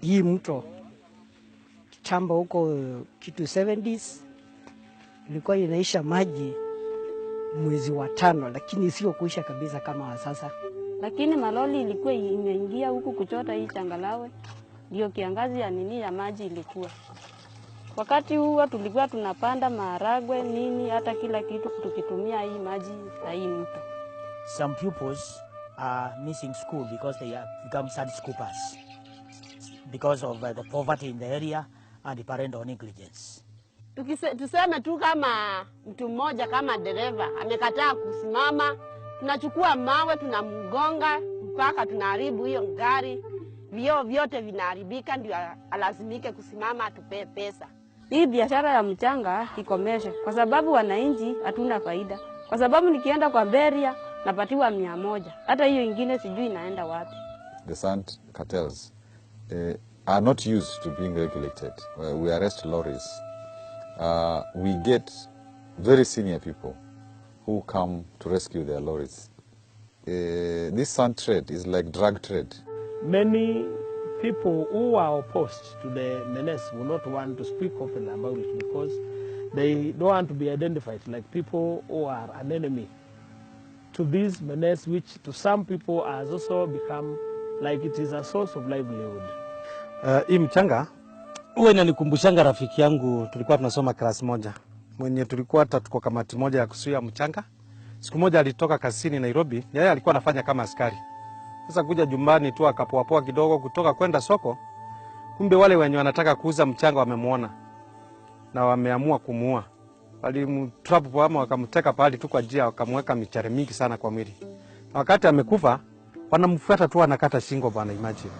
hii mto kitambo huko kitu 70s ilikuwa inaisha maji mwezi wa 5, lakini sio kuisha kabisa kama wa sasa. Lakini maloli ilikuwa imeingia huku kuchota hii changalawe, ndio kiangazi ya nini ya maji ilikuwa. Wakati huo tulikuwa tunapanda maharagwe nini hata kila kitu tukitumia hii maji na hii mto. Some pupils are missing school because they have become sand scoopers because of the poverty in the area and the parental negligence. Tuseme tu kama mtu mmoja kama dereva amekataa kusimama, tunachukua mawe tunamgonga mpaka tunaharibu hiyo gari, vioo vyote vinaharibika, ndio alazimike kusimama atupe pesa. Hii biashara ya mchanga ikomeshe kwa sababu wananchi hatuna faida. Kwa sababu nikienda kwa beria napatiwa 100, hata hiyo ingine sijui inaenda wapi. The sand cartels are not used to being regulated. We arrest lorries. We get very senior people who come to rescue their lorries. This sand trade is like drug trade. Many people who are opposed to the menace will not want to speak openly about it because they don't want to be identified like people who are an enemy to this menace, which to some people has also become like it is a source of livelihood. Hii mchanga huwa inanikumbushanga rafiki yangu, tulikuwa tunasoma class moja, mwenye tulikuwa hata tuko kamati moja ya kusuia mchanga. Siku moja alitoka kazini Nairobi, yeye alikuwa anafanya kama askari. Sasa kuja jumbani tu akapoa kidogo kutoka kwenda soko, kumbe wale wenye wanataka kuuza mchanga wamemuona na wameamua kumuua. Walimtrap kwa ama wakamteka pale tu kwa njia, wakamweka michare mingi sana kwa mwili. Wakati amekufa wanamfuata tu, anakata shingo bwana, imagine.